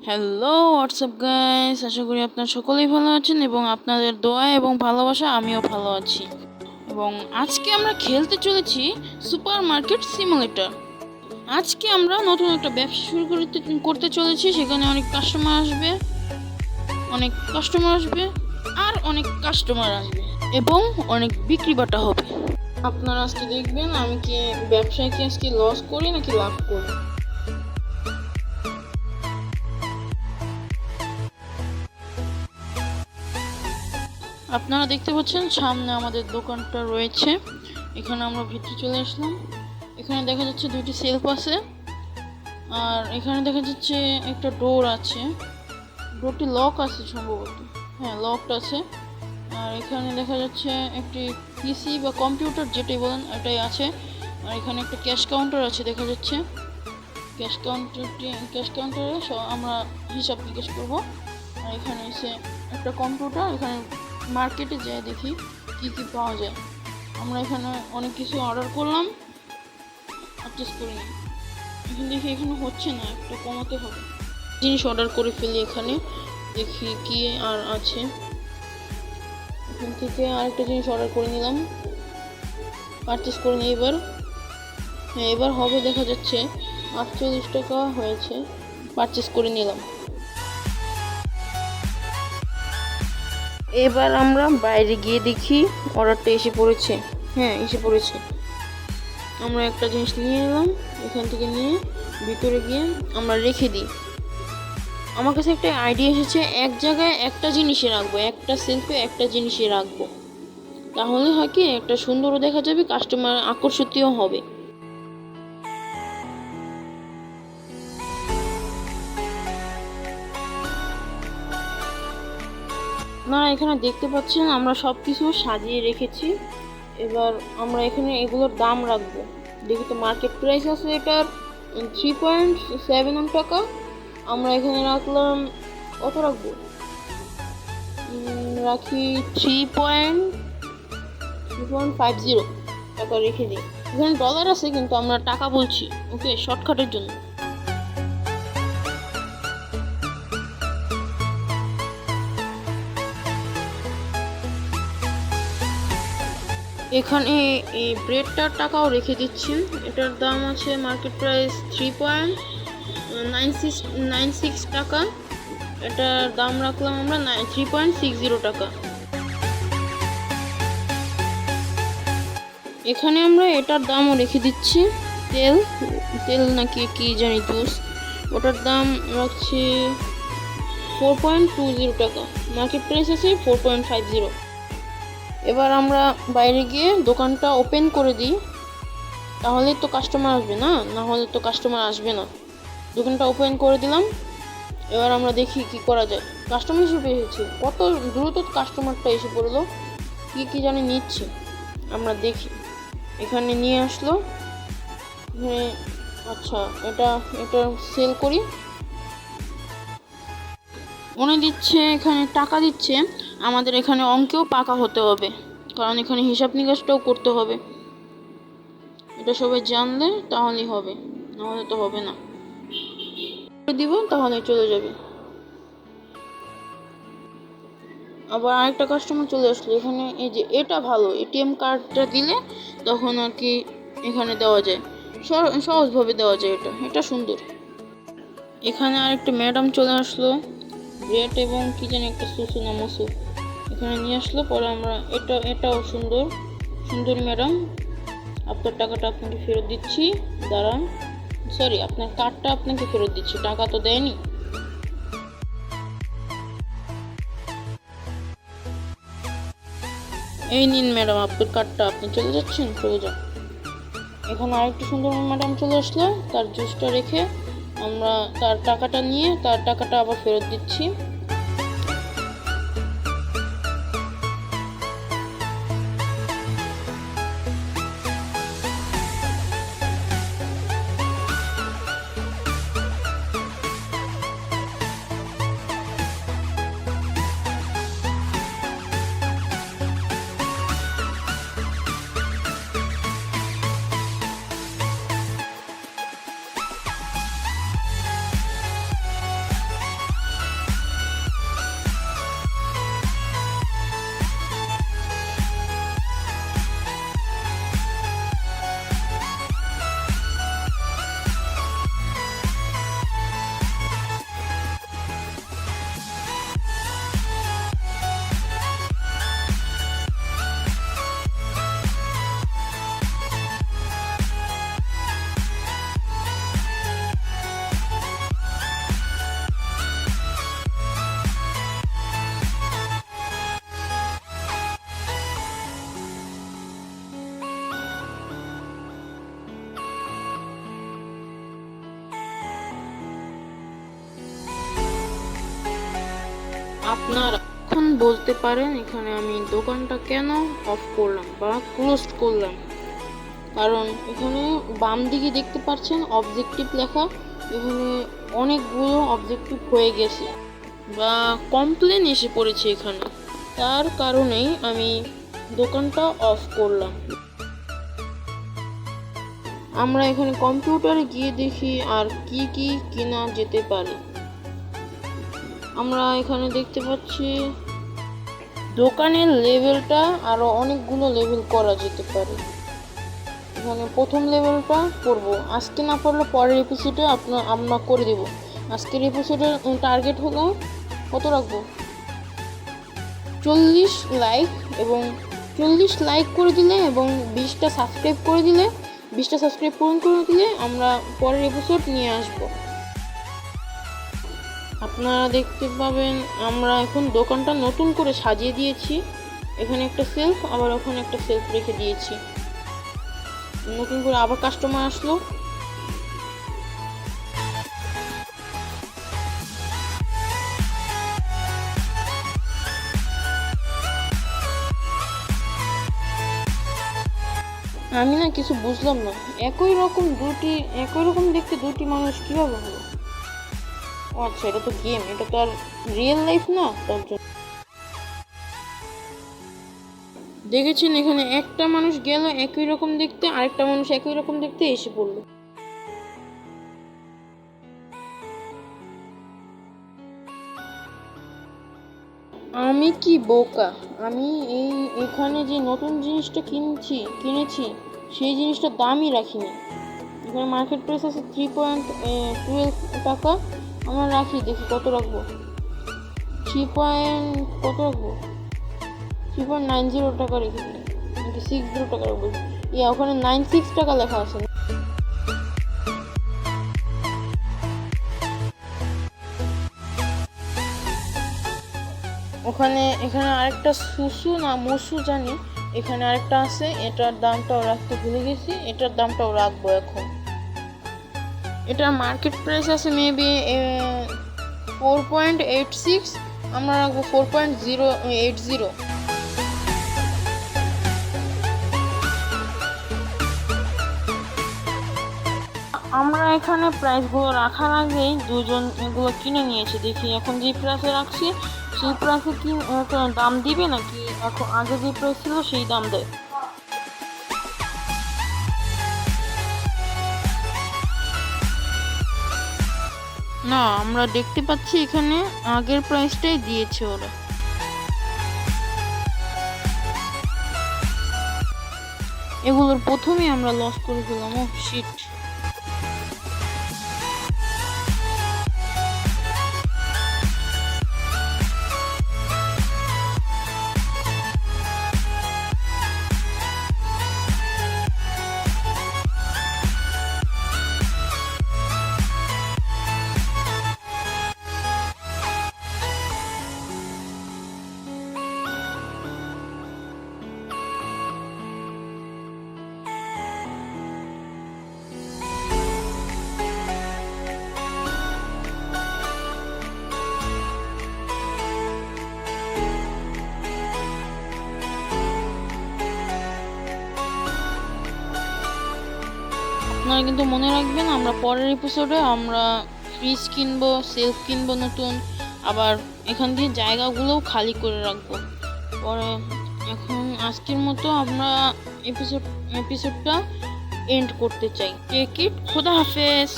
Hello WhatsApp guys, আশা করি আপনারা সকলেই ভালো আছেন এবং আপনাদের দোয়া এবং ভালোবাসা আমিও ভালো আছি। এবং আজকে আমরা খেলতে চলেছি সুপার মার্কেট সিমুলেটর। আজকে আমরা নতুন একটা ব্যবসা শুরু করতে চলেছি। সেখানে অনেক কাস্টমার আসবে আর অনেক কাস্টমার আসবে এবং অনেক বিক্রি বাটা হবে। আপনারা আজকে দেখবেন আমি কি ব্যবসায় কি আজকে লস করি নাকি লাভ করি। আপনারা দেখতে পাচ্ছেন সামনে আমাদের দোকানটা রয়েছে। এখানে আমরা ভিতরে চলে আসলাম। এখানে দেখা যাচ্ছে দুইটি সেলফ আছে আর এখানে দেখা যাচ্ছে একটা ডোর আছে। ডোরটি লক আছে সম্ভবত, হ্যাঁ লকড আছে। আর এখানে দেখা যাচ্ছে একটি পিসি বা কম্পিউটার যেটাই বলেন এটাই আছে। আর এখানে একটা ক্যাশ কাউন্টার আছে দেখা যাচ্ছে। ক্যাশ কাউন্টারে আমরা হিসাব নিকাশ করবো। আর এখানে এসে একটা কম্পিউটার, এখানে মার্কেটে যেয়ে দেখি কি কি পাওয়া যায়। আমরা এখানে অনেক কিছু অর্ডার করলাম, পারচেস করিনি। এখন দেখি এখানে হচ্ছে না, একটা কমাতে হবে। জিনিস অর্ডার করে ফেলি, এখানে দেখি কি আর আছে। এখান থেকে আরেকটা জিনিস অর্ডার করে নিলাম, পারচেস করে নিই। হ্যাঁ এবার হবে, দেখা যাচ্ছে 48 টাকা হয়েছে, পারচেস করে নিলাম। এবার আমরা বাইরে গিয়ে দেখি অর্ডারটা এসে পড়েছে। হ্যাঁ এসে পড়েছে। আমরা একটা জিনিস নিয়ে নিলাম, এখান থেকে নিয়ে ভিতরে গিয়ে আমরা রেখে দিই। আমার কাছে একটা আইডিয়া এসেছে, এক জায়গায় একটা জিনিসে রাখবো, একটা সেলফে একটা জিনিসে রাখবো। তাহলে হয় কি, একটা সুন্দরও দেখা যাবে, কাস্টমার আকর্ষিতও হবে। আপনারা এখানে দেখতে পাচ্ছেন আমরা সব কিছু সাজিয়ে রেখেছি। এবার আমরা এখানে এগুলোর দাম রাখবো। দেখি তো মার্কেট প্রাইস আছে এটার 3.71 টাকা। আমরা এখানে রাখলাম, কত রাখবো, রাখি 3.50 টাকা রেখে দিই। এখানে ডলার আছে কিন্তু আমরা টাকা বলছি, ওকে শর্টকাটের জন্য। এখানে এই ব্রেডটার টাকাও রেখে দিচ্ছি। এটার দাম আছে মার্কেট প্রাইস 3.96 টাকা। এটার দাম রাখলাম আমরা 3.60 টাকা। এখানে আমরা এটার দামও রেখে দিচ্ছি। তেল নাকি কি জানি জুস, ওটার দাম রাখছি 4.20 টাকা। মার্কেট প্রাইস আছে 4.50। এবার আমরা বাইরে গিয়ে দোকানটা ওপেন করে দিই, তাহলে তো কাস্টমার আসবে, না হলে তো কাস্টমার আসবে না। দোকানটা ওপেন করে দিলাম। এবার আমরা দেখি কি করা যায়। কাস্টমার হিসেবে এসেছে, কত দ্রুত কাস্টমারটা এসে পড়লো, কি জানি নিচ্ছে। আমরা দেখি, এখানে নিয়ে আসলো। আচ্ছা এটা সেল করি। উনি দিচ্ছে, এখানে টাকা দিচ্ছে। আমাদের এখানে অঙ্কেও পাকা হতে হবে, কারণ এখানে হিসাব নিকাশটাও করতে হবে। এটা সবাই জানলে তাহলেই হবে, নাহলে তো হবে না। দিব তাহলে চলে যাবে। আবার আরেকটা কাস্টমার চলে আসলো। এখানে এই যে এটা ভালো, এটিএম কার্ডটা দিলে তখন আর কি এখানে দেওয়া যায়, সহজভাবে দেওয়া যায়। এটা সুন্দর। এখানে আরেকটা ম্যাডাম চলে আসলো, ব্রেড এবং কি জানি একটা সুসু না মসু এখানে নিয়ে আসলো। পরে আমরা এটাও সুন্দর ম্যাডাম, আপনার টাকাটা আপনাকে ফেরত দিচ্ছি। দাঁড়ান, সরি আপনার কার্ডটা আপনাকে ফেরত দিচ্ছি, টাকা তো দেয়নি। এই নিন ম্যাডাম আপনার কার্ডটা, আপনি চলে যাচ্ছেন, চলে যান। এখন আরেকটু সুন্দর ম্যাডাম চলে আসলো, তার জুসটা রেখে আমরা তার টাকাটা নিয়ে তার টাকাটা আবার ফেরত দিচ্ছি। আপনারা এখন বলতে পারেন এখানে আমি দোকানটা কেন অফ করলাম বা ক্লোজ করলাম, কারণ এখানে বাম দিকে দেখতে পাচ্ছেন অবজেক্টিভ লেখা, এখানে অনেকগুলো অবজেক্টিভ হয়ে গেছে বা কমপ্লেন এসে পড়েছে এখানে, তার কারণেই আমি দোকানটা অফ করলাম। আমরা এখানে কম্পিউটারে গিয়ে দেখি আর কি কি কেনা যেতে পারে। আমরা এখানে দেখতে পাচ্ছি দোকানের লেভেলটা আরো অনেকগুলো লেভেল করা যেতে পারে। এখানে প্রথম লেভেলটা করব, আজকে না পারলে পরের এপিসোডে আমরা করে দেব। আজকের এপিসোডের টার্গেট হলো কত রাখবো, 40 লাইক, এবং 40 লাইক করে দিলে এবং 20টা সাবস্ক্রাইব করে দিলে, 20টা সাবস্ক্রাইব পূরণ করে দিলে আমরা পরের এপিসোড নিয়ে আসব। আপনারা দেখতে পাবেন আমরা এখন দোকানটা নতুন করে সাজিয়ে দিয়েছি, এখানে একটা সেলফ আবার ওখানে একটা সেলফ রেখে দিয়েছি। নতুন করে আবার কাস্টমার আসলো, আমি না কিছু বুঝলাম না, একই রকম দেখতে দুটি মানুষ কিভাবে হলো। আচ্ছা, এটা তো গেম, এটা তো আর রিয়েল লাইফ না, তার জন্য দেখেছেন এখানে একটা মানুষ গেল একই রকম দেখতে, আরেকটা মানুষ একই রকম দেখতে এসে পড়লো। আমি কি বোকা, আমি এখানে যে নতুন জিনিসটা কিনেছি সেই জিনিসটার দামই রাখিনি। এখানে মার্কেট প্রাইস আছে 3.12 টাকা, আমরা রাখি, দেখি কত রাখবো, কত রাখবো, 3.90 টাকা রেখে দিই, 60 টাকা রাখবো। ওখানে 96 টাকা লেখা আছে। এখানে আরেকটা মসু জানি, এখানে আরেকটা আছে, এটার দামটাও রাখতে ভুলে গেছি, এটার দামটাও রাখবো এখন। এটার মার্কেট প্রাইস আছে মেবি 4.86, আমরা রাখবো 4.080। আমরা এখানে প্রাইসগুলো রাখার আগেই দুজন এগুলো কিনে নিয়েছে, দেখি এখন যে প্রাইসে রাখছি সেই প্রাইসে কি দাম দিবে নাকি এখন আগে যে প্রাইস ছিল সেই দাম দেয়। না, আমরা দেখতে পাচ্ছি এখানে আগের প্রাইসটাই দিয়েছে ওরা। এগুলোর প্রথমেই আমরা লস করে ফেলাম, ও শিট। আপনারা কিন্তু মনে রাখবেন আমরা পরের এপিসোডে আমরা ফ্রিজ কিনবো, সেলফ কিনবো নতুন, আবার এখান দিয়ে জায়গাগুলোও খালি করে রাখবো পরে। এখন আজকের মতো আমরা এপিসোডটা এন্ড করতে চাই। টেক ইট, খোদা হাফেজ।